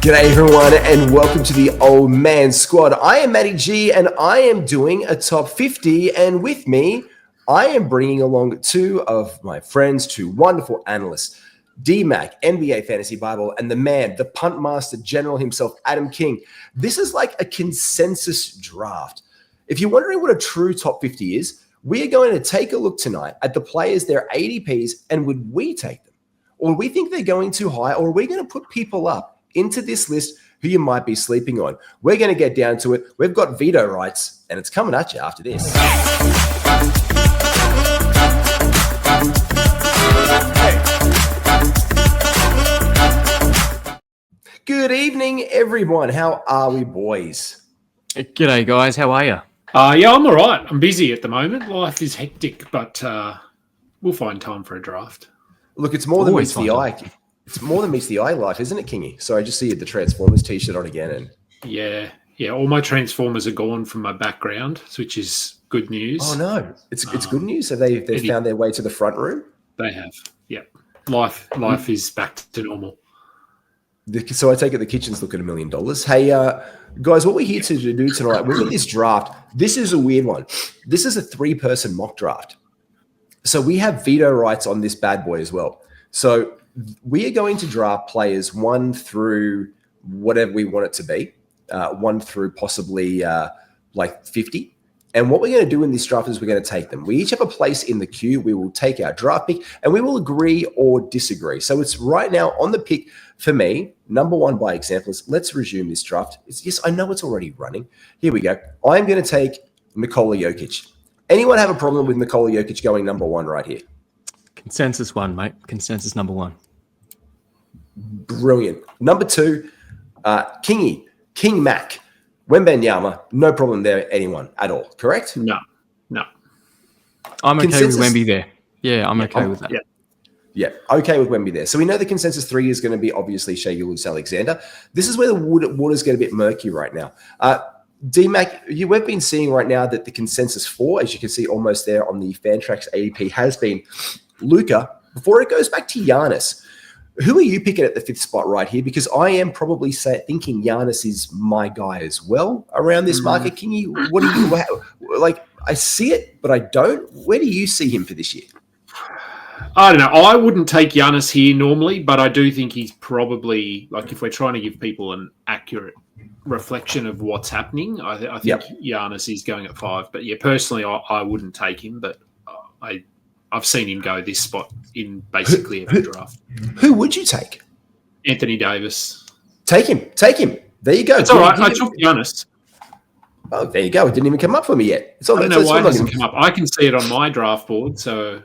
G'day everyone and welcome to the Old Man Squad. I am Matty G and I am doing a top 50, and with me I am bringing along two of my friends, two wonderful analysts, D Mac, NBA Fantasy Bible, and the man, the punt master general himself, Adam King. This is like a consensus draft. If you're wondering what a true top 50 is, we are going to take a look tonight at the players, their ADPs, and would we take them? Or we think they're going too high, or are we going to put people up into this list who you might be sleeping on? We're going to get down to it. We've got veto rights, and it's coming at you after this. Good evening, everyone. How are we, boys? G'day, guys. How are you? Yeah, I'm all right. I'm busy at the moment. Life is hectic, but we'll find time for a draft. Look, it's more than meets the eye. It's more than meets the eye life, isn't it, Kingy? So I just see the Transformers t-shirt on again. And yeah. All my Transformers are gone from my background, which is good news. Oh no, it's good news. Have they found their way to the front room? They have. Yeah, life is back to normal. So I take it the kitchen's looking $1 million. Hey, guys, what we're here to do tonight, we've got this draft. This is a weird one. This is a 3-person mock draft. So we have veto rights on this bad boy as well. So we are going to draft players 1 through whatever we want it to be, 1 through possibly like 50. And what we're going to do in this draft is we're going to take them. We each have a place in the queue. We will take our draft pick and we will agree or disagree. So it's right now on the pick for me. Number 1 by example is, let's resume this draft. Yes, I know it's already running. Here we go. I'm going to take Nikola Jokic. Anyone have a problem with Nikola Jokic going number 1 right here? Consensus 1, mate. Consensus number 1. Brilliant. Number 2, King Mac. Wembanyama, no problem there, anyone at all, correct? No. I'm okay with Wemby there. Yeah, I'm okay with that. Yeah, okay with Wemby there. So we know the consensus 3 is going to be obviously Shai Gilgeous-Alexander. This is where the water's get a bit murky right now. D-Mac, we've been seeing right now that the consensus 4, as you can see almost there on the Fantrax ADP, has been Luka. Before it goes back to Giannis, who are you picking at the 5th spot right here? Because I am probably thinking Giannis is my guy as well around this market. Kingy, what do you like? I see it, but I don't. Where do you see him for this year? I don't know. I wouldn't take Giannis here normally, but I do think he's probably, like, if we're trying to give people an accurate reflection of what's happening, I think Giannis is going at 5. But yeah, personally, I wouldn't take him, but I've seen him go this spot in basically every draft. Who would you take? Anthony Davis. Take him. There you go. It's all right. I took Giannis. Oh, there you go. It didn't even come up for me yet. I don't know why it doesn't come up. I can see it on my draft board. So,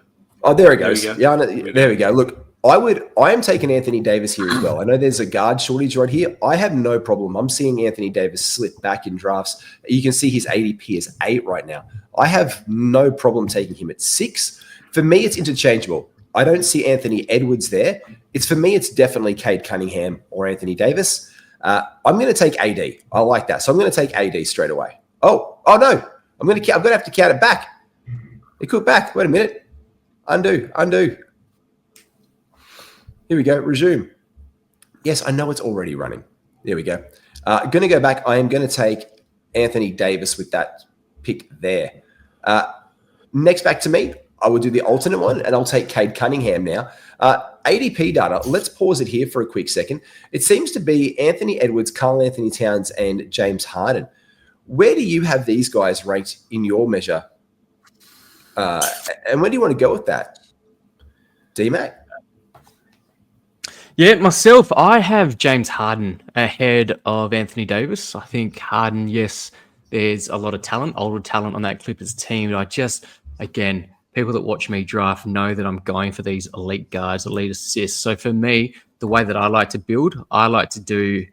there it goes. There we go. Look, I am taking Anthony Davis here as well. I know there's a guard shortage right here. I have no problem. I'm seeing Anthony Davis slip back in drafts. You can see his ADP is 8 right now. I have no problem taking him at 6. For me, it's interchangeable. I don't see Anthony Edwards there. For me, it's definitely Cade Cunningham or Anthony Davis. I'm going to take AD. I like that. So I'm going to take AD straight away. Oh no. I'm going to have to count it back. It could back. Wait a minute. Undo. Here we go. Resume. Yes, I know it's already running. There we go. Going to go back. I am going to take Anthony Davis with that pick there. Next back to me. I will do the alternate one, and I'll take Cade Cunningham now. ADP data, let's pause it here for a quick second. It seems to be Anthony Edwards, Karl Anthony Towns, and James Harden. Where do you have these guys ranked in your measure? And where do you want to go with that? D-Mac? Yeah, myself, I have James Harden ahead of Anthony Davis. I think Harden, yes, there's a lot of talent, older talent on that Clippers team. But again, people that watch me draft know that I'm going for these elite guards, elite assists. So for me, the way that I like to build, I like to do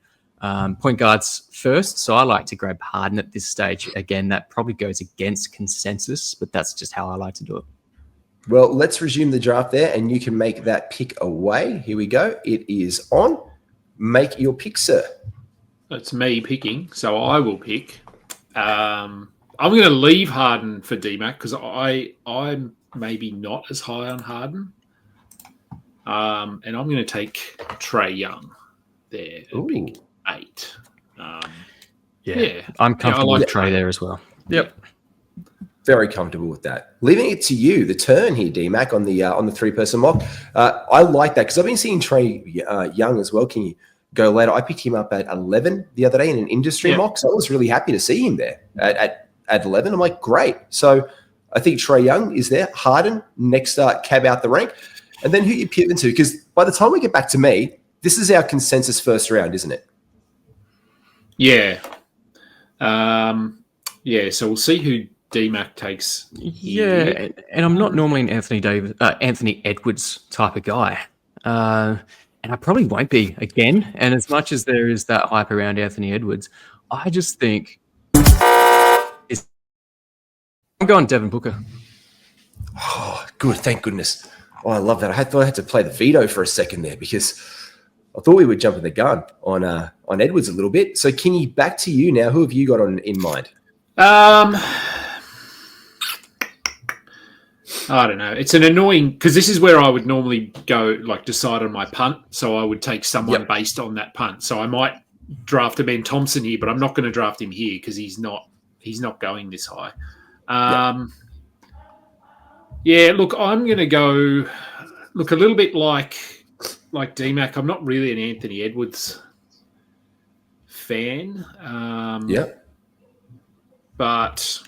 point guards first. So I like to grab Harden at this stage. Again, that probably goes against consensus, but that's just how I like to do it. Well, let's resume the draft there, and you can make that pick away. Here we go. It is on. Make your pick, sir. It's me picking, so I will pick. I'm going to leave Harden for D-Mac because I'm maybe not as high on Harden. And I'm going to take Trae Young there. 8. I'm comfortable like with Trey there as well. Yep. Very comfortable with that. Leaving it to you, the turn here, D Mac, on the 3-person mock. I like that because I've been seeing Trey Young as well. Can you go later? I picked him up at 11 the other day in an industry mock, so I was really happy to see him there at 11. I'm like, great. So I think Trey Young is there. Harden, next cab out the rank. And then who you pivot to? Because by the time we get back to me, this is our consensus first round, isn't it? Yeah. So we'll see who D-Mac takes. Yeah, and I'm not normally an Anthony Edwards type of guy. And I probably won't be again. And as much as there is that hype around Anthony Edwards, I just think I'm going Devin Booker. Oh, good. Thank goodness. Oh, I love that. I thought I had to play the veto for a second there because I thought we were jumping the gun on Edwards a little bit. So, Kingy, back to you now. Who have you got in mind? I don't know. It's an annoying because this is where I would normally go, like decide on my punt. So I would take someone based on that punt. So I might draft a Ben Thompson here, but I'm not going to draft him here because he's not going this high. Look, I'm going to go look a little bit like D-Mac. I'm not really an Anthony Edwards fan. But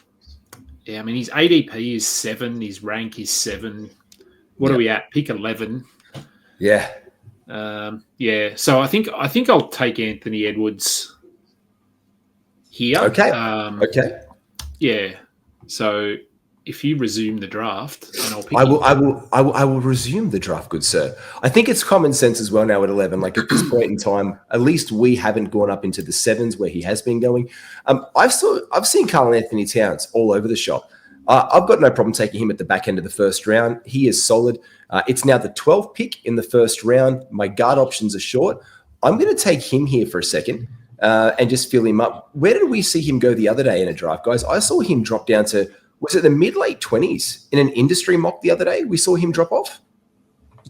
yeah, I mean, his ADP is 7, his rank is 7. What are we at? Pick 11. Yeah. So I think I'll take Anthony Edwards here. Okay. Yeah. So if you resume the draft, and I'll pick. I will resume the draft, good sir. I think it's common sense as well now at 11. Like at this point in time, at least we haven't gone up into the 7s where he has been going. I've seen Karl Anthony Towns all over the shop. I've got no problem taking him at the back end of the first round. He is solid. It's now the 12th pick in the first round. My guard options are short. I'm going to take him here for a second and just fill him up. Where did we see him go the other day in a draft, guys? I saw him drop down to, was it the mid-late 20s in an industry mock the other day? We saw him drop off.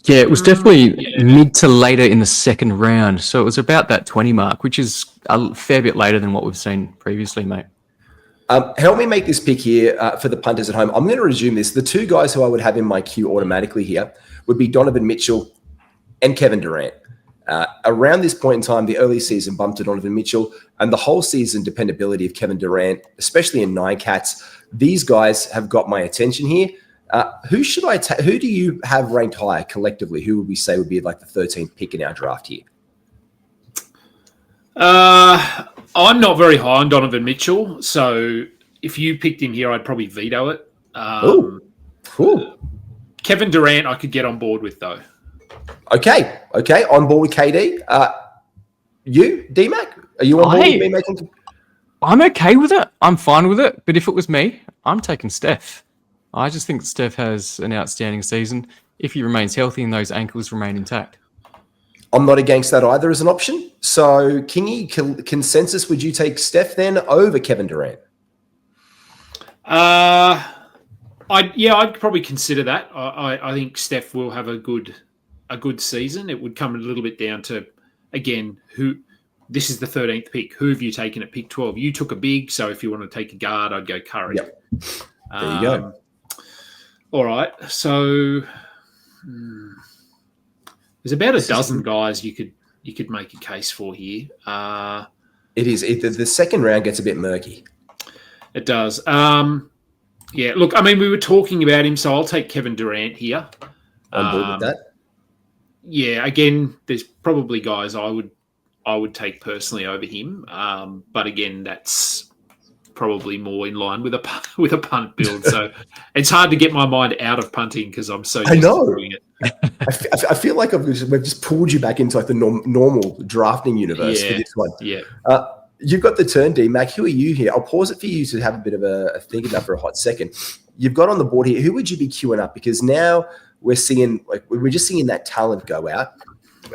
Yeah, it was definitely mid to later in the second round. So it was about that 20 mark, which is a fair bit later than what we've seen previously, mate. Help me make this pick here for the punters at home. I'm going to resume this. The two guys who I would have in my queue automatically here would be Donovan Mitchell and Kevin Durant. Around this point in time, the early season bumped to Donovan Mitchell, and the whole season dependability of Kevin Durant, especially in 9 cats. These guys have got my attention here. Who should I take? Who do you have ranked higher collectively? Who would we say would be like the 13th pick in our draft here? I'm not very high on Donovan Mitchell, so if you picked him here, I'd probably veto it. Kevin Durant, I could get on board with though. Okay, on board with KD. You, D-Mac, are you on board with me making? I'm okay with it. I'm fine with it. But if it was me, I'm taking Steph. I just think Steph has an outstanding season if he remains healthy and those ankles remain intact. I'm not against that either as an option. So, Kingy, consensus, would you take Steph then over Kevin Durant? I'd probably consider that. I think Steph will have a good season. It would come a little bit down to, again, who. This is the 13th pick. Who have you taken at pick 12? You took a big, so if you want to take a guard, I'd go Curry. Yep. There you go. All right. So there's about a dozen guys you could make a case for here. It is. The second round gets a bit murky. It does. Look, I mean, we were talking about him, so I'll take Kevin Durant here. On board with that? Yeah, again, there's probably guys I would take personally over him. But again, that's probably more in line with a punt build. So it's hard to get my mind out of punting because I'm so used to doing it. I feel like we've just pulled you back into like the normal drafting universe for this one. Yeah. You've got the turn, D-Mac. Who are you here? I'll pause it for you to have a bit of a think about for a hot second. You've got on the board here. Who would you be queuing up? Because now we're just seeing that talent go out.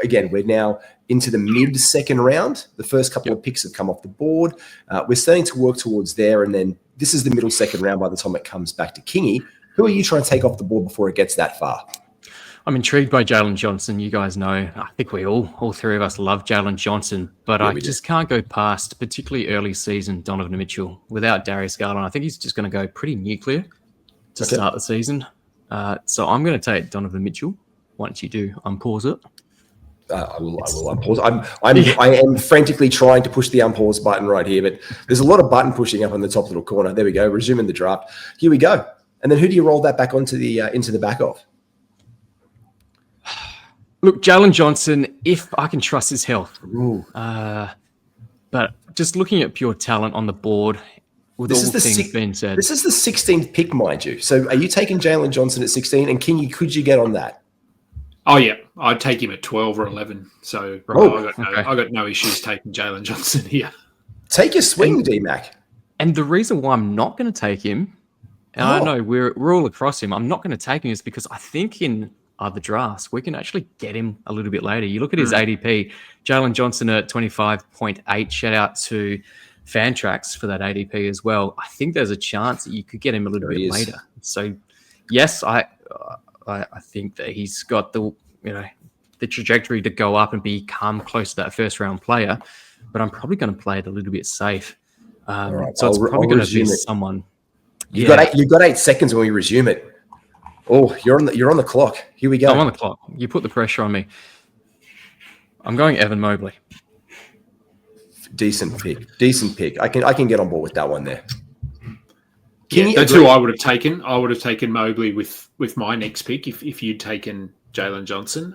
Again, we're now into the mid-second round. The first couple of picks have come off the board. We're starting to work towards there, and then this is the middle second round by the time it comes back to Kingy. Who are you trying to take off the board before it gets that far? I'm intrigued by Jalen Johnson. You guys know, I think we all three of us love Jalen Johnson, but I just can't go past, particularly early season, Donovan Mitchell without Darius Garland. I think he's just going to go pretty nuclear to start the season. So I'm going to take Donovan Mitchell. Why don't you unpause it? I will unpause. I am frantically trying to push the unpause button right here, but there's a lot of button pushing up in the top little corner. There we go. Resuming the draft. Here we go. And then who do you roll that back onto the into the back of? Look, Jalen Johnson, if I can trust his health. But just looking at pure talent on the board, with all things being said. This is the 16th pick, mind you. So are you taking Jalen Johnson at 16? And could you get on that? Oh, yeah. I'd take him at 12 or 11. So I got no issues taking Jalen Johnson here. Take your swing, D Mac. And the reason why I'm not going to take him, and I know we're all across him, I'm not going to take him is because I think in other drafts, we can actually get him a little bit later. You look at his ADP, Jalen Johnson at 25.8. Shout out to Fantrax for that ADP as well. I think there's a chance that you could get him a little bit later. So, yes, I think that he's got the trajectory to go up and become close to that first round player. But I'm probably going to play it a little bit safe. So it's probably going to be someone. You've got 8 seconds when we resume it. Oh, you're on the clock. Here we go. I'm on the clock. You put the pressure on me. I'm going Evan Mobley. Decent pick. I can get on board with that one there. That's who I would have taken. I would have taken Mobley with my next pick if you'd taken Jalen Johnson.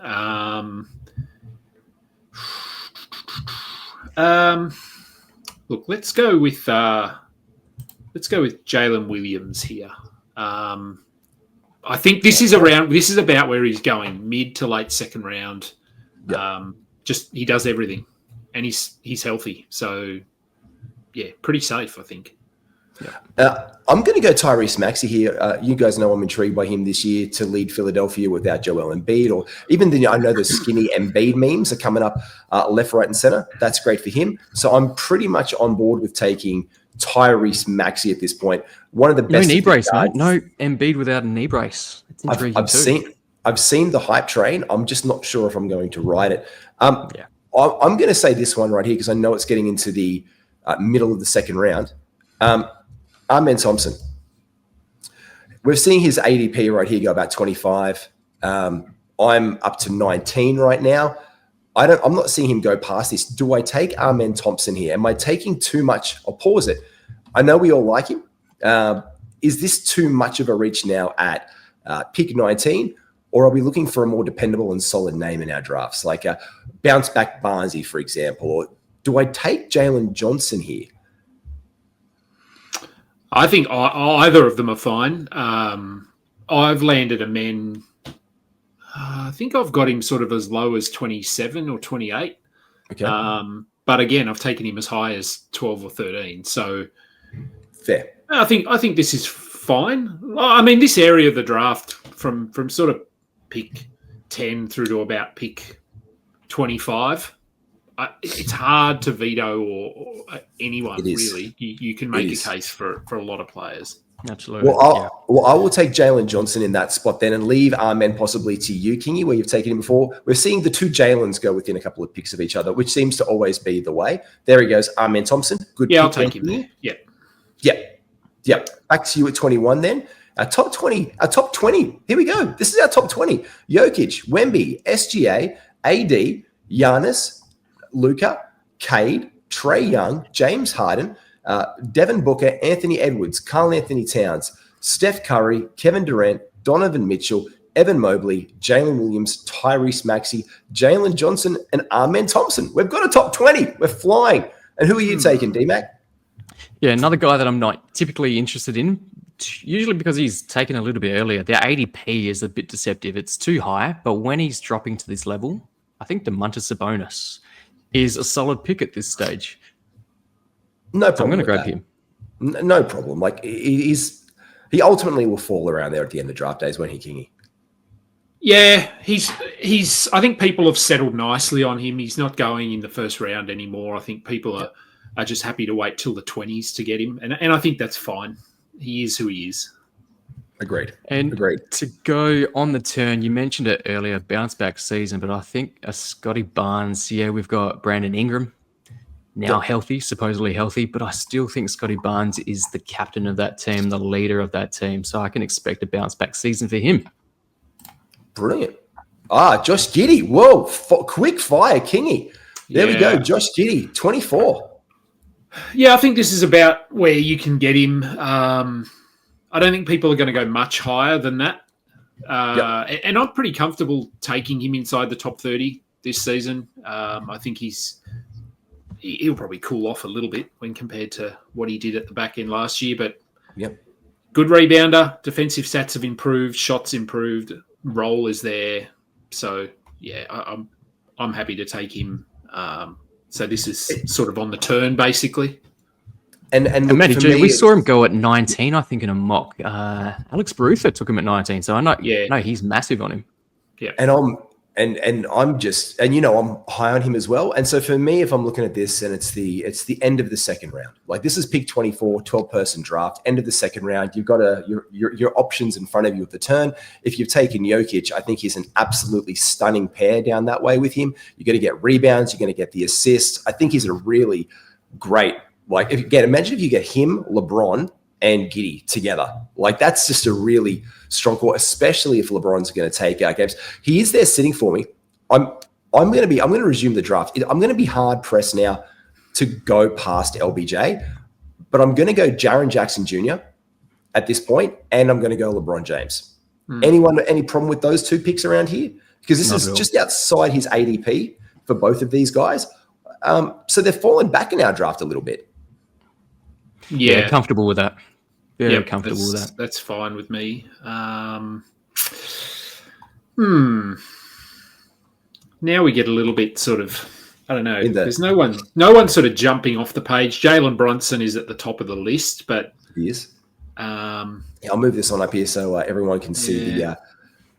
Look, let's go with Jalen Williams here. I think this is about where he's going, mid to late second round. Yep. Just he does everything, and he's healthy, so yeah, pretty safe, I think. Yeah. I'm going to go Tyrese Maxey here. You guys know I'm intrigued by him this year to lead Philadelphia without Joel Embiid, or even I know the skinny Embiid memes are coming up left, right, and center. That's great for him. So I'm pretty much on board with taking Tyrese Maxey at this point. One of the best. No knee brace, mate. No Embiid without a knee brace. It's intriguing I've seen the hype train. I'm just not sure if I'm going to ride it. I'm going to say this one right here because I know it's getting into the middle of the second round. Amen Thompson. We're seeing his ADP right here go about 25. I'm up to 19 right now. I'm not seeing him go past this. Do I take Amen Thompson here? Am I taking too much? I'll pause it. I know we all like him. Is this too much of a reach now at pick 19? Or are we looking for a more dependable and solid name in our drafts, like a bounce back Barnesy, for example? Or do I take Jalen Johnson here? I think either of them are fine. I've landed Amen. I think I've got him sort of as low as 27 or 28. Okay. But again, I've taken him as high as 12 or 13. So fair. I think this is fine. I mean, this area of the draft from sort of pick 10 through to about pick 25, it's hard to veto or anyone, really. You can make a case for a lot of players. Absolutely. Well, I will take Jalen Johnson in that spot then and leave Amen possibly to you, Kingy, where you've taken him before. We're seeing the two Jalens go within a couple of picks of each other, which seems to always be the way. There he goes, Amen Thompson. Good pick. I'll take him there. Yeah. Back to you at 21 then. Our top 20. Here we go. This is our top 20. Jokic, Wemby, SGA, AD, Giannis, Luka, Cade, Trae Young, James Harden, Devin Booker, Anthony Edwards, Karl Anthony Towns, Steph Curry, Kevin Durant, Donovan Mitchell, Evan Mobley, Jalen Williams, Tyrese Maxey, Jalen Johnson, and Amen Thompson. We've got a top 20. We're flying. And who are you taking, D-Mac? Yeah, another guy that I'm not typically interested in, usually because he's taken a little bit earlier. Their ADP is a bit deceptive. It's too high, but when he's dropping to this level, I think Domantas Sabonis is a solid pick at this stage. No problem. So I'm going to grab him. No problem. Like he ultimately will fall around there at the end of draft days when he Kingy. Yeah, he's. I think people have settled nicely on him. He's not going in the first round anymore. I think people are just happy to wait till the 20s to get him, and I think that's fine. He is who he is. Agreed. And Agreed. to go on the turn, you mentioned it earlier, bounce back season, but I think a Scotty Barnes, we've got Brandon Ingram now healthy, supposedly healthy, but I still think Scotty Barnes is the captain of that team, the leader of that team. So I can expect a bounce back season for him. Brilliant. Josh Giddey. Whoa, quick fire, Kingy. There we go. Josh Giddey, 24. Yeah, I think this is about where you can get him. I don't think people are going to go much higher than that. And I'm pretty comfortable taking him inside the top 30 this season. I think he'll probably cool off a little bit when compared to what he did at the back end last year. But good rebounder, defensive stats have improved, shots improved, role is there. So yeah, I'm happy to take him. So this is sort of on the turn, basically. And Matty G, we saw him go at 19, I think, in a mock. Alex Barutha took him at 19, so I know he's massive on him. Yeah, and I'm just, and I'm high on him as well. And so for me, if I'm looking at this, and it's the end of the second round, like this is pick 24, 12-person draft, end of the second round. You've got your options in front of you at the turn. If you've taken Jokic, I think he's an absolutely stunning pair down that way with him. You're going to get rebounds, you're going to get the assists. I think he's a really great. Like, imagine if you get him, LeBron, and Giddey together. Like, that's just a really strong call, especially if LeBron's going to take games. He is there sitting for me. I'm going to resume the draft. I'm going to be hard pressed now to go past LBJ, but I'm going to go Jaren Jackson Jr. at this point, and I'm going to go LeBron James. Any problem with those two picks around here? Because this is just outside his ADP for both of these guys. So they've fallen back in our draft a little bit. Yeah, comfortable with that. Very comfortable with that. That's fine with me. Now we get a little bit sort of, I don't know. There's no one sort of jumping off the page. Jalen Brunson is at the top of the list, but he is. I'll move this on up here so everyone can see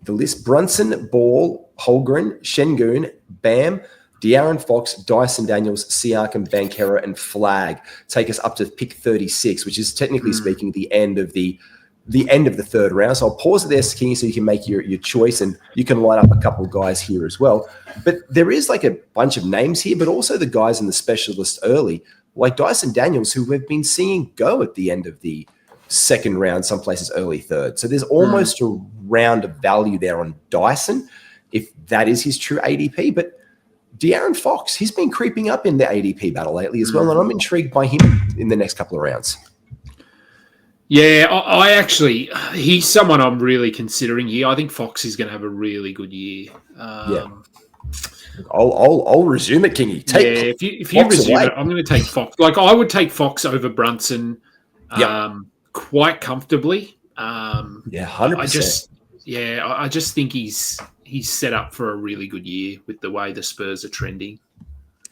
the list. Brunson, Ball, Holmgren, Şengün, Bam, De'Aaron Fox, Dyson Daniels, Siakam, Banchero, and Flagg take us up to pick 36, which is technically speaking the end of the third round. So I'll pause it there, Kingy, so you can make your choice, and you can line up a couple of guys here as well. But there is like a bunch of names here, but also the guys in the specialist early, like Dyson Daniels, who we've been seeing go at the end of the second round, some places early third. So there's almost a round of value there on Dyson, if that is his true ADP. But De'Aaron Fox, he's been creeping up in the ADP battle lately as well, and I'm intrigued by him in the next couple of rounds. Yeah, I actually, he's someone I'm really considering here. I think Fox is going to have a really good year. I'll resume it, Kingy. If you resume it, I'm going to take Fox. Like, I would take Fox over Brunson quite comfortably. 100%. I just think he's set up for a really good year with the way the Spurs are trending.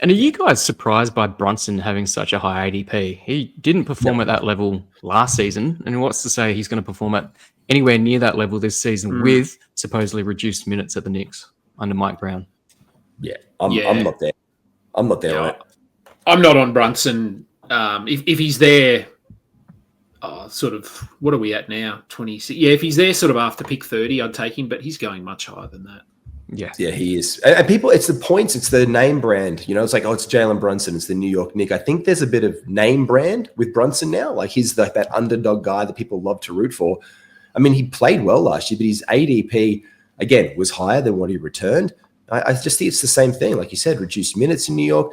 And are you guys surprised by Brunson having such a high ADP? He didn't perform at that level last season, and what's to say he's going to perform at anywhere near that level this season with supposedly reduced minutes at the Knicks under Mike Brown? Yeah, I'm not there. I'm not there, right? I'm not on Brunson. If he's there, sort of, what are we at now? 26. Yeah, if he's there sort of after pick 30, I'd take him, but he's going much higher than that. Yeah, he is. And people, it's the points, it's the name brand. It's like, it's Jalen Brunson, it's the New York Knicks. I think there's a bit of name brand with Brunson now. Like, he's like that underdog guy that people love to root for. I mean, he played well last year, but his ADP, again, was higher than what he returned. I just think it's the same thing. Like you said, reduced minutes in New York.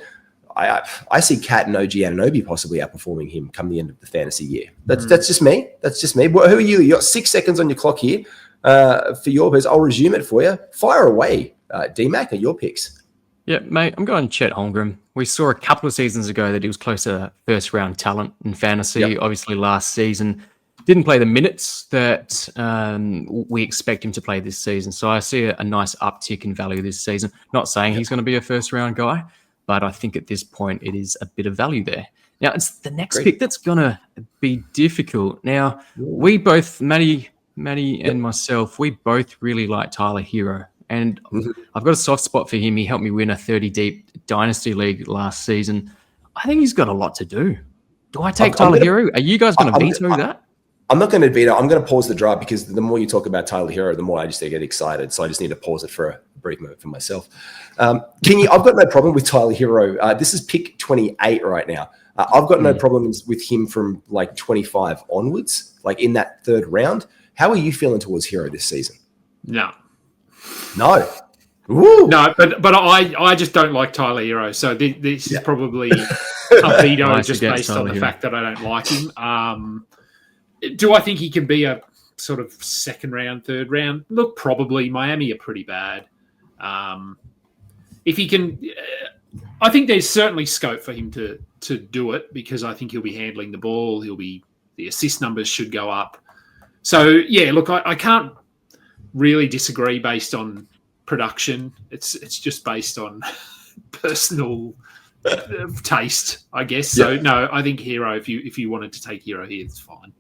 I see Cat and OG Anunoby possibly outperforming him come the end of the fantasy year. That's just me. That's just me. Well, who are you? You got 6 seconds on your clock here for your picks. I'll resume it for you. Fire away, D Mac, are your picks? Yeah, mate, I'm going Chet Holmgren. We saw a couple of seasons ago that he was close to first round talent in fantasy. Yep. Obviously, last season didn't play the minutes that we expect him to play this season. So I see a nice uptick in value this season. Not saying he's going to be a first round guy, but I think at this point it is a bit of value there. Now, it's the next pick that's going to be difficult. Now, we both, Matty and myself, we both really like Tyler Herro. And I've got a soft spot for him. He helped me win a 30-deep Dynasty League last season. I think he's got a lot to do. Do I take Tyler Herro? Are you guys going to veto that? I'm not going to veto. I'm going to pause the draft because the more you talk about Tyler Herro, the more I just get excited. So I just need to pause it for a brief moment for myself. Kingy, I've got no problem with Tyler Herro. This is pick 28 right now. I've got no problems with him from like 25 onwards, like in that third round. How are you feeling towards Herro this season? No. Ooh. No, but I just don't like Tyler Herro. So this is probably a veto just based on the fact that I don't like him. Do I think he can be a sort of second round, third round? Look, probably. Miami are pretty bad. If he can, I think there's certainly scope for him to do it because I think he'll be handling the ball. The assist numbers should go up. So yeah, look, I can't really disagree based on production. It's just based on personal taste, I guess. So no, I think Herro. If you wanted to take Herro here, it's fine.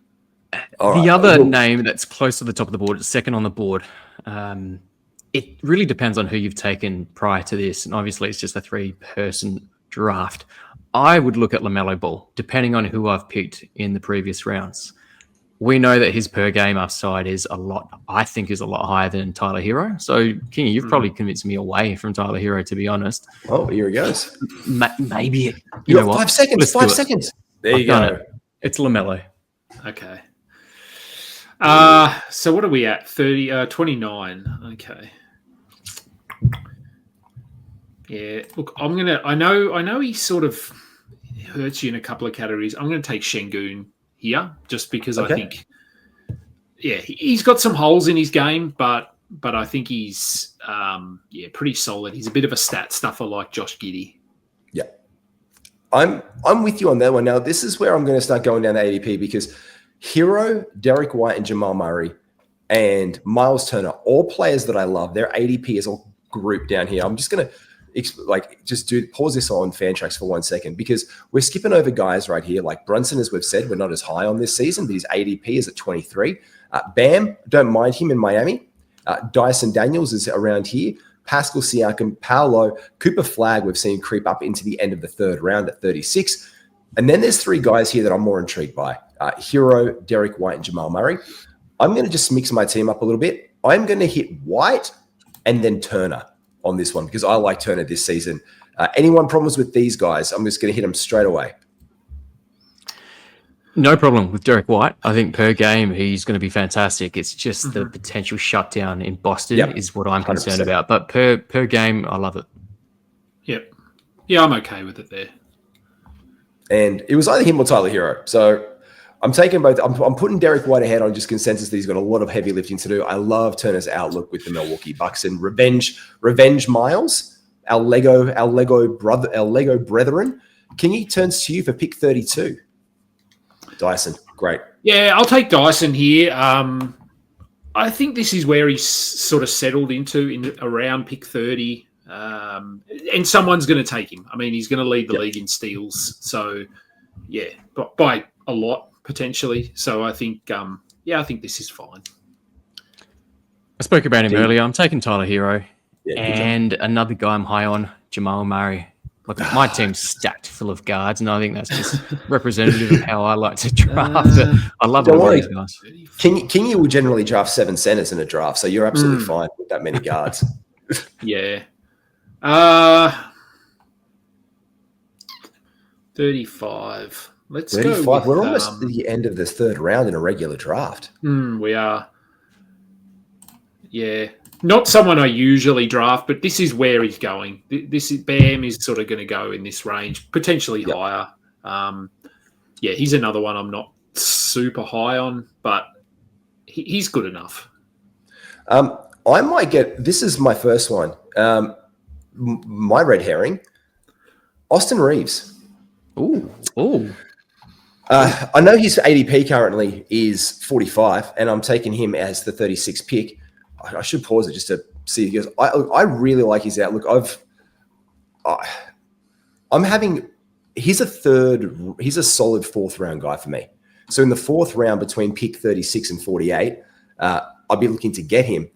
The other name that's close to the top of the board, second on the board, it really depends on who you've taken prior to this. And obviously, it's just a 3-person draft. I would look at LaMelo Ball, depending on who I've picked in the previous rounds. We know that his per game upside is a lot higher than Tyler Herro. So, Kingy, you've probably convinced me away from Tyler Herro, to be honest. Oh, here he goes. Maybe. You know what? 5 seconds. 5 seconds. There you go. It's LaMelo. Okay. So what are we at? 29. Okay. Yeah. Look, I know he sort of hurts you in a couple of categories. I'm going to take Şengün here just because I think, he's got some holes in his game, but I think he's pretty solid. He's a bit of a stat stuffer like Josh Giddey. Yeah. I'm with you on that one. Now, this is where I'm going to start going down the ADP because Herro, Derek White, and Jamal Murray, and Miles Turner, all players that I love. Their ADP is all grouped down here. I'm just going to pause this on Fantrax for 1 second because we're skipping over guys right here. Like Brunson, as we've said, we're not as high on this season, but his ADP is at 23. Bam, don't mind him in Miami. Dyson Daniels is around here. Pascal Siakam, Paolo, Cooper Flagg, we've seen creep up into the end of the third round at 36. And then there's 3 guys here that I'm more intrigued by. Herro, Derek White, and Jamal Murray. I'm going to just mix my team up a little bit. I'm going to hit White and then Turner on this one because I like Turner this season. Anyone problems with these guys? I'm just going to hit them straight away. No problem with Derek White. I think per game, he's going to be fantastic. It's just the potential shutdown in Boston is what I'm concerned 100%. about. But per game, I love it. Yep. Yeah, I'm okay with it there. And it was either him or Tyler Herro. So I'm taking both. I'm putting Derek White ahead on just consensus that he's got a lot of heavy lifting to do. I love Turner's outlook with the Milwaukee Bucks and revenge Miles, our Lego brethren. Kingy turns to you for pick 32. Dyson, great. Yeah, I'll take Dyson here. I think this is where he's sort of settled into around pick 30. And someone's going to take him. I mean, he's going to lead the league in steals. So, yeah, by a lot potentially. So I think, I think this is fine. I spoke about him earlier. I'm taking Tyler Herro and another guy I'm high on, Jamal Murray. Look, my team's stacked full of guards, and I think that's just representative of how I like to draft. I love all these guys. Kingy will generally draft 7 centers in a draft, so you're absolutely fine with that many guards. Yeah. 35. Let's 35. go. We're almost at the end of this third round in a regular draft. We are. Yeah. Not someone I usually draft, but this is where he's going. Bam is sort of going to go in this range, potentially higher. He's another one I'm not super high on, but he's good enough. I might get, this is my first one. My red herring, Austin Reeves. Ooh. I know his ADP currently is 45, and I'm taking him as the 36th pick. I should pause it just to see because I really like his outlook. He's a solid 4th round guy for me. So in the 4th round between pick 36 and 48, I'll be looking to get him.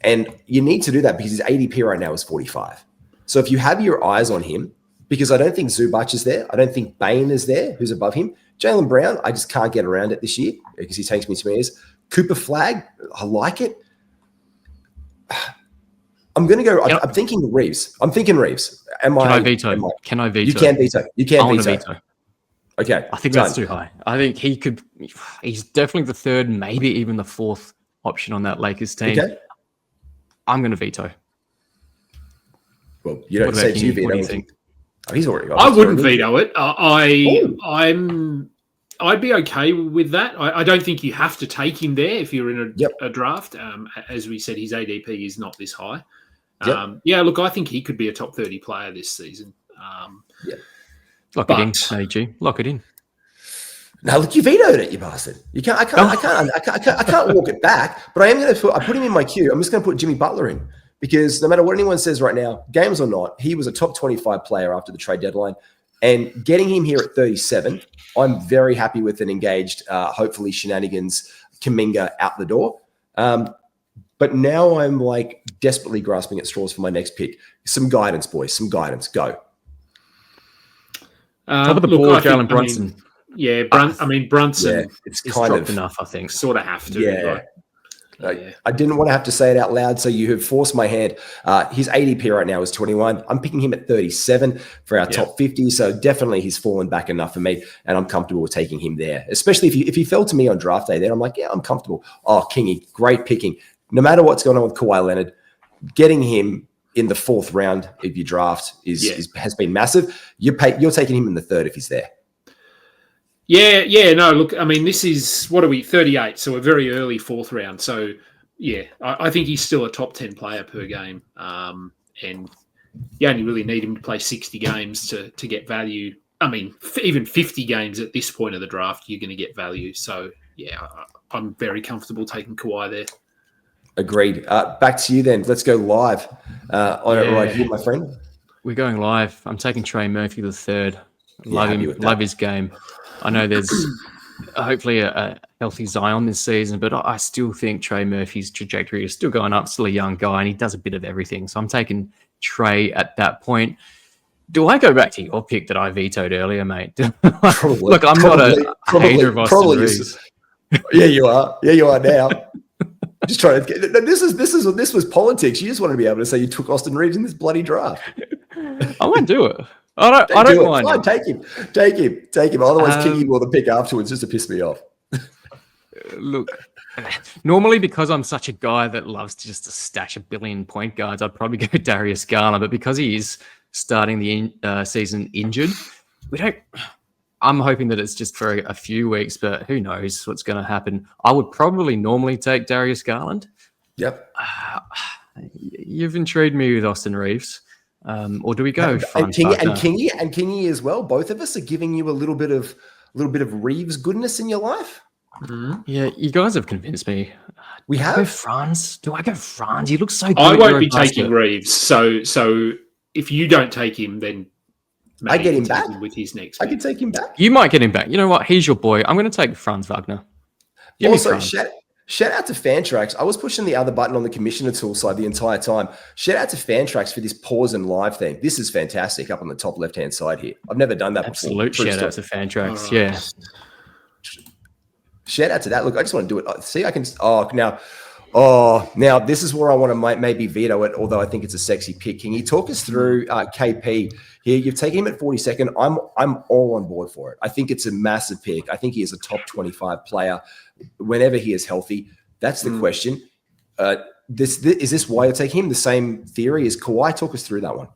And you need to do that because his ADP right now is 45. So if you have your eyes on him, because I don't think Zubac is there. I don't think Bain is there, who's above him. Jaylen Brown, I just can't get around it this year because he takes me to years. Cooper Flag, I like it. I'm going to go. I'm thinking Reeves. Can I veto? Can I veto? You can veto. You can veto. Okay. I think that's too high. I think he's definitely the third, maybe even the fourth option on that Lakers team. Okay. I'm going to veto. Well, you don't say you veto. What do you think? Oh, he's already. I wouldn't veto it. I'd be okay with that. I don't think you have to take him there if you're in a draft. As we said, his ADP is not this high. Look, I think he could be a top 30 player this season. Lock it in, Matty G. Lock it in. Now, look, you vetoed it, you bastard. I can't walk it back. But I am going to put him in my queue. I'm just going to put Jimmy Butler in because no matter what anyone says right now, games or not, he was a top 25 player after the trade deadline. And getting him here at 37, I'm very happy with an engaged, hopefully shenanigans Kuminga out the door. But now I'm like desperately grasping at straws for my next pick. Some guidance, boys. Some guidance. Go. Top of the board, Jalen Brunson. Brunson. Yeah, it's kind of dropped enough, I think. Sort of have to. Yeah. I didn't want to have to say it out loud, so you have forced my hand. His ADP right now is 21. I'm picking him at 37 for our top 50, so definitely he's fallen back enough for me, and I'm comfortable with taking him there. Especially if he fell to me on draft day, then I'm like, yeah, I'm comfortable. Oh, Kingy, great picking. No matter what's going on with Kawhi Leonard, getting him in the fourth round of your draft has been massive. You're taking him in the third if he's there. Yeah. No, look, I mean, this is, 38, so a very early fourth round. So, yeah, I think he's still a top 10 player per game. And you only really need him to play 60 games to get value. I mean, even 50 games at this point of the draft, you're going to get value. So, yeah, I'm very comfortable taking Kawhi there. Agreed. Back to you then. Let's go live on it right here, my friend. We're going live. I'm taking Trey Murphy the third. Love him. Love his game. I know there's hopefully a healthy Zion this season, but I still think Trey Murphy's trajectory is still going up, still a young guy, and he does a bit of everything. So I'm taking Trey at that point. Do I go back to your pick that I vetoed earlier, mate? Look, I'm not a hater of Austin Reeves. Yeah, you are. Yeah, you are now. Just trying to get this was politics. You just wanted to be able to say you took Austin Reeves in this bloody draft. I might do it. I don't mind. Fine, take him. Otherwise, Kingy will the pick afterwards just to piss me off. Look, normally because I'm such a guy that loves to stash a billion point guards, I'd probably go Darius Garland. But because he is starting the season injured, I'm hoping that it's just for a few weeks, but who knows what's going to happen. I would probably normally take Darius Garland. Yep. You've intrigued me with Austin Reeves. Or do we go Kingy as well? Both of us are giving you a little bit of Reeves goodness in your life. Mm-hmm. Yeah, you guys have convinced me. Do I go Franz? He looks so good. I won't be taking Reeves. So if you don't take him, then I get him back with his next. I can take him back. You might get him back. You know what? He's your boy. I'm going to take Franz Wagner. Also, shout out to Fantrax. I was pushing the other button on the commissioner tool side the entire time. Shout out to Fantrax for this pause and live thing. This is fantastic up on the top left-hand side here. I've never done that before. Absolute shout out to Fantrax. Yeah. Shout out to that. Look, I just want to do it. See, I can. Now this is where I want to maybe veto it, although I think it's a sexy pick. Can you talk us through KP here? You've taken him at 42nd. I'm all on board for it. I think it's a massive pick. I think he is a top 25 player whenever he is healthy. That's the question. Is this why you're taking him? The same theory as Kawhi? Talk us through that one.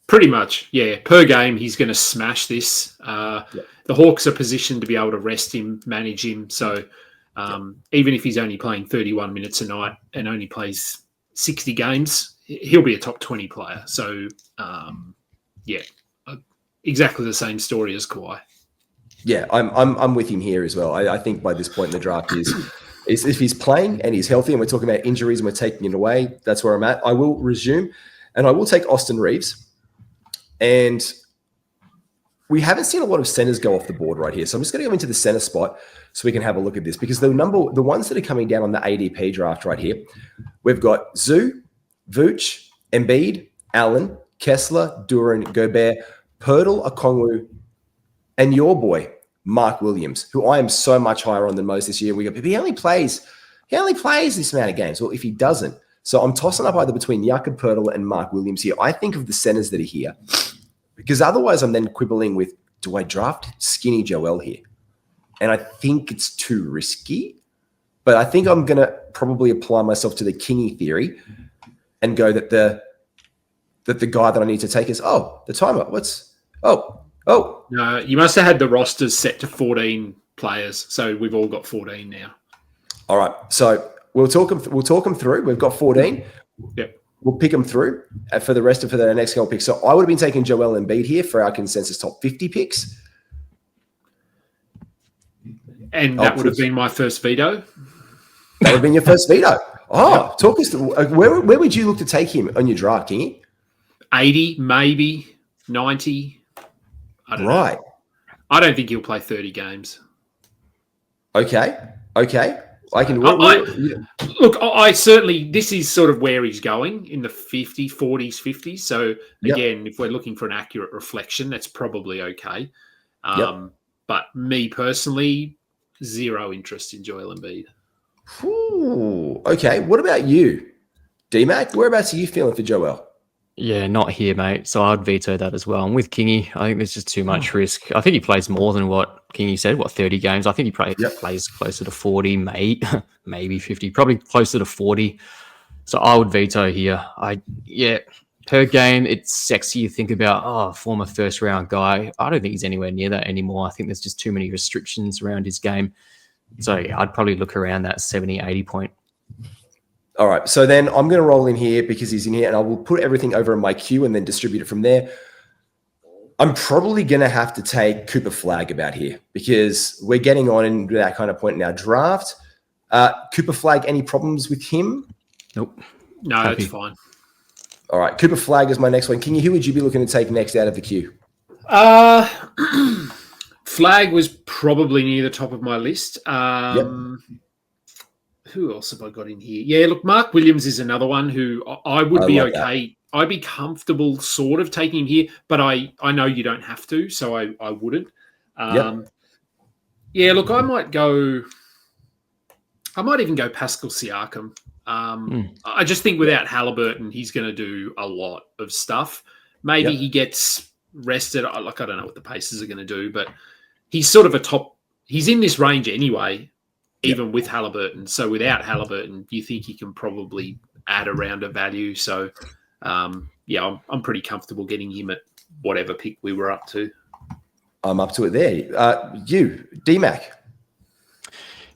Pretty much, yeah. Per game, he's going to smash this. The Hawks are positioned to be able to rest him, manage him. So even if he's only playing 31 minutes a night and only plays 60 games, he'll be a top 20 player. So, exactly the same story as Kawhi. Yeah, I'm with him here as well. I think by this point in the draft is if he's playing and he's healthy and we're talking about injuries and we're taking it away, that's where I'm at. I will resume and I will take Austin Reeves. And we haven't seen a lot of centers go off the board right here. So I'm just going to go into the center spot so we can have a look at this because the ones that are coming down on the ADP draft right here, we've got Zoo, Vooch, Embiid, Allen, Kessler, Duran, Gobert, Pirtle, Okongwu, and your boy, Mark Williams, who I am so much higher on than most this year. He only plays this amount of games. Well, if he doesn't, so I'm tossing up either between Jakob Pirtle and Mark Williams here. I think of the centers that are here, because otherwise I'm then quibbling with, do I draft skinny Joel here? And I think it's too risky, but I think I'm going to probably apply myself to the Kingy theory and go that the guy that I need to take is, the timer. No, you must have had the rosters set to 14 players, so we've all got 14 now. All right, so we'll talk them through. We've got 14. Yep. We'll pick them through for the next couple picks. So I would have been taking Joel Embiid here for our consensus top 50 picks. And that would have been my first veto. That would have been your first veto. Talk us through, where would you look to take him on your draft, Kingy? 80, maybe 90. I don't know. I don't think he'll play 30 games. Okay. I can look. I certainly. This is sort of where he's going in the 40s, 50s. So again, if we're looking for an accurate reflection, that's probably okay. But me personally, zero interest in Joel Embiid. Ooh, okay. What about you, D Mac? Whereabouts are you feeling for Joel? Yeah, not here, mate. So I'd veto that as well. I'm with Kingy. I think there's just too much risk. I think he plays more than what Kingy said, 30 games. I think he plays closer to 40, maybe 50, probably closer to 40. So I would veto here. Per game, it's sexy. You think about, former first round guy. I don't think he's anywhere near that anymore. I think there's just too many restrictions around his game. So I'd probably look around that 70, 80 point. All right, so then I'm going to roll in here because he's in here, and I will put everything over in my queue and then distribute it from there. I'm probably going to have to take Cooper Flagg about here because we're getting on in that kind of point in our draft. Cooper Flagg, any problems with him? Nope. No, that's fine. All right, Cooper Flagg is my next one. Kingy, who would you be looking to take next out of the queue? Flagg was probably near the top of my list. Who else have I got in here? Yeah, look, Mark Williams is another one who I would be okay. That. I'd be comfortable sort of taking him here, but I know you don't have to, so I wouldn't. Yeah, look, I might even go Pascal Siakam. I just think without Halliburton, he's going to do a lot of stuff. Maybe he gets rested. I don't know what the Pacers are going to do, but he's sort of he's in this range anyway. Even with Halliburton. So without Halliburton, you think he can probably add a round of value. So, I'm pretty comfortable getting him at whatever pick we were up to. I'm up to it there. You, D-Mac.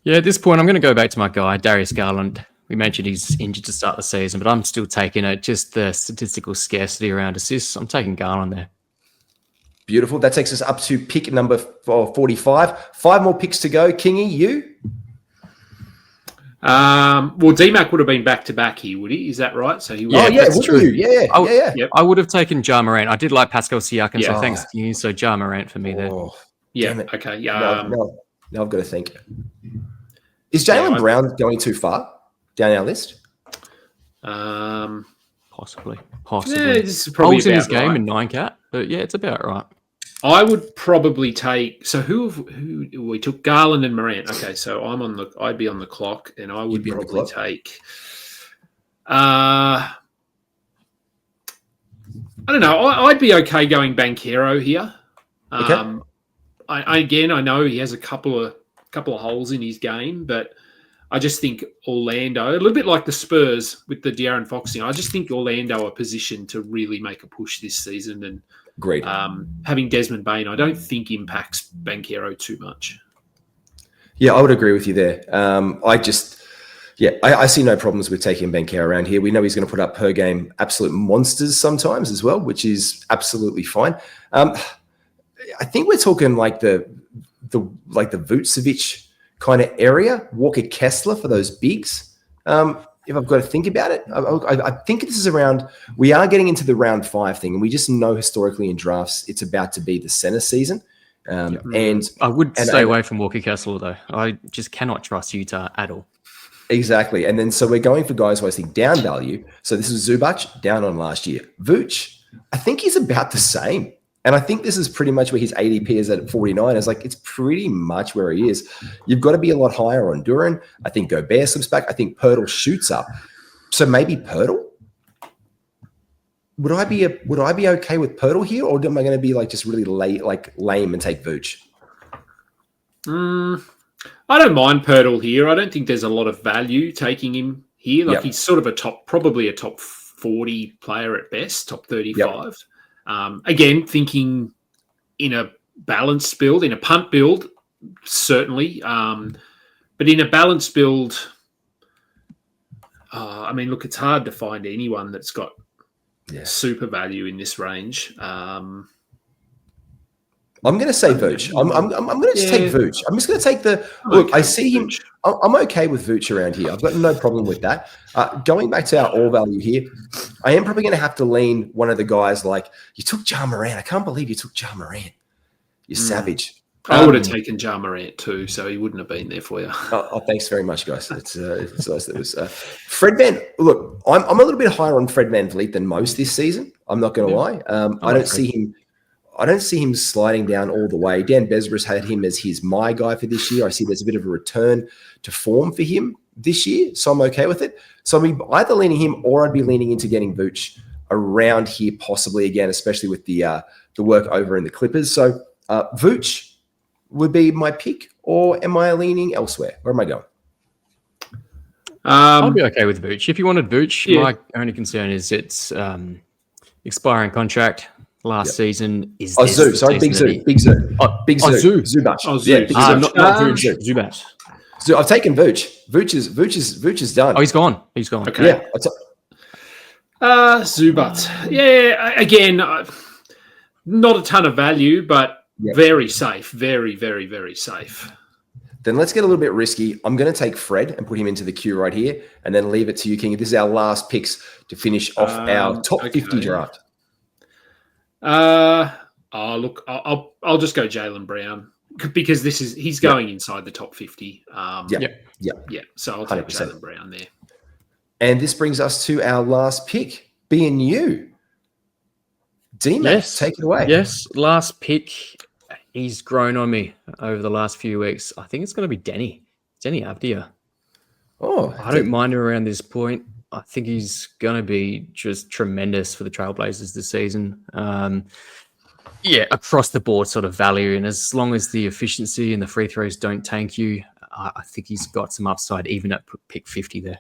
Yeah, at this point, I'm going to go back to my guy, Darius Garland. We mentioned he's injured to start the season, but I'm still taking it. Just the statistical scarcity around assists. I'm taking Garland there. Beautiful. That takes us up to pick number 45. 5 more picks to go. Kingy, you? Well, D-Mac would have been back-to-back here, would he? Is that right? So he would. Would you? Yeah. I would have taken Ja Morant. I did like Pascal Siakam, so thanks to you. So Ja Morant for me there. Okay. Now I've got to think. Is Jaylen Brown going too far down our list? Possibly. Yeah, this is probably in his game in 9-cat, but yeah, it's about right. I would probably take. So who we took Garland and Morant. Okay, so I'd be on the clock, and I would probably take. I don't know. I'd be okay going Banchero here. Okay. I know he has a couple of holes in his game, but I just think Orlando, a little bit like the Spurs with the De'Aaron Fox thing. I just think Orlando are positioned to really make a push this season, and great. Having Desmond Bane, I don't think impacts Banchero too much. Yeah, I would agree with you there. I see no problems with taking Banchero around here. We know he's going to put up per game absolute monsters sometimes as well, which is absolutely fine. I think we're talking like the Vucevic kind of area, Walker Kessler for those bigs. If I've got to think about it, I think this is around, we are getting into the round 5 thing, and we just know historically in drafts, it's about to be the center season. And I would stay away from Walker Kessler, though. I just cannot trust Utah at all. Exactly. And then, so we're going for guys who I think down value. So this is Zubac down on last year. Vooch, I think he's about the same. And I think this is pretty much where his ADP is at 49. It's like, it's pretty much where he is. You've got to be a lot higher on Duran. I think Gobert slips back. I think Pirtle shoots up. So maybe Pirtle? Would I be okay with Pirtle here, or am I going to be like just really lame and take Vooch? I don't mind Pirtle here. I don't think there's a lot of value taking him here. Like he's sort of probably a top 40 player at best, top 35. Again, thinking in a balanced build, in a punt build, certainly. But in a balanced build, I mean, look, it's hard to find anyone that's got super value in this range. I'm going to say Vooch. I'm going to just take Vooch. I'm just going to take the look. Okay, I see him. I'm okay with Vooch around here. I've got no problem with that. Going back to our all value here, I am probably going to have to lean one of the guys like, you took Ja Morant. I can't believe you took Ja Morant. You're savage. I would have taken Ja Morant too, so he wouldn't have been there for you. Thanks very much, guys. It's nice that it was Fred Van. Look, I'm a little bit higher on Fred VanVleet than most this season. I'm not going to lie. I don't see him. I don't see him sliding down all the way. Dan Besbris had him as my guy for this year. I see there's a bit of a return to form for him this year, so I'm okay with it. So I'd be either leaning him or I'd be leaning into getting Vooch around here possibly again, especially with the work over in the Clippers. So Vooch would be my pick, or am I leaning elsewhere? Where am I going? I'll be okay with Vooch. If you wanted Vooch, my only concern is it's expiring contract. Last season is Zoo. Sorry, Big Zoo. Zubac. Not Vooch. Zubac. So I've taken Vooch. Vooch is done. Oh, he's gone. He's gone. Okay. Yeah. Zubac. Yeah. Again, not a ton of value, but very safe. Very, very, very safe. Then let's get a little bit risky. I'm going to take Fred and put him into the queue right here, and then leave it to you, King. This is our last picks to finish off our top 50 draft. Look, I'll just go Jaylen Brown because he's going inside the top 50. So I'll take 100%. Jaylen Brown there. And this brings us to our last pick, being you. D Mac, take it away. Yes, last pick. He's grown on me over the last few weeks. I think it's going to be Denny Avdia. Oh, I don't mind him around this point. I think he's going to be just tremendous for the Trailblazers this season. Across the board sort of value. And as long as the efficiency and the free throws don't tank you, I think he's got some upside even at pick 50 there.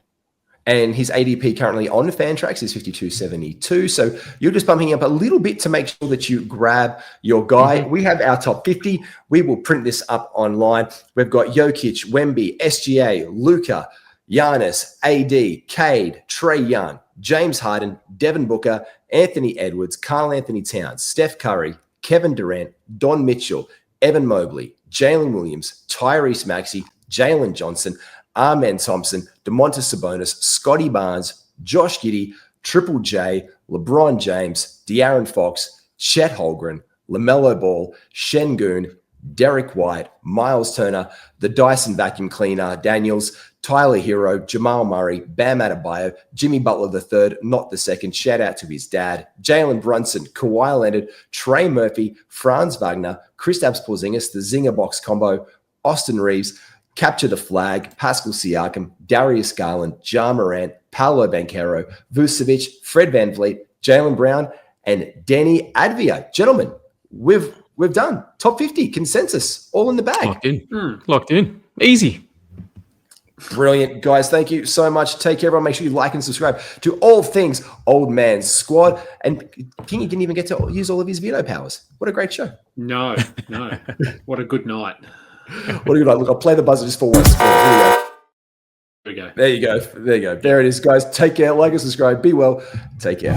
And his ADP currently on Fantrax is 52.72. So you're just bumping up a little bit to make sure that you grab your guy. Mm-hmm. We have our top 50. We will print this up online. We've got Jokic, Wemby, SGA, Luka, Giannis, AD, Cade, Trae Young, James Harden, Devin Booker, Anthony Edwards, Karl Anthony Towns, Steph Curry, Kevin Durant, Don Mitchell, Evan Mobley, Jalen Williams, Tyrese Maxey, Jalen Johnson, Amen Thompson, DeMontis Sabonis, Scotty Barnes, Josh Giddey, Triple J, LeBron James, De'Aaron Fox, Chet Holmgren, LaMelo Ball, Şengün, Derek White, Miles Turner, the Dyson Vacuum Cleaner, Daniels, Tyler Herro, Jamal Murray, Bam Adebayo, Jimmy Butler III, not the second, shout out to his dad, Jalen Brunson, Kawhi Leonard, Trey Murphy, Franz Wagner, Kristaps Porzingis, the Zinger Box combo, Austin Reeves, Capture the Flag, Pascal Siakam, Darius Garland, Ja Morant, Paolo Banchero, Vucevic, Fred VanVleet, Jaylen Brown, and Denny Avdia. Gentlemen, we've done top 50 consensus, all in the bag. Locked in. Easy. Brilliant. Guys, thank you so much. Take care, everyone. Make sure you like and subscribe to all things Old Man Squad. And Kingy didn't even get to use all of his veto powers. What a great show. No. What a good night. What a good night. Look, I'll play the buzzer just for once. There you go. There you go. There it is, guys. Take care. Like and subscribe. Be well. Take care.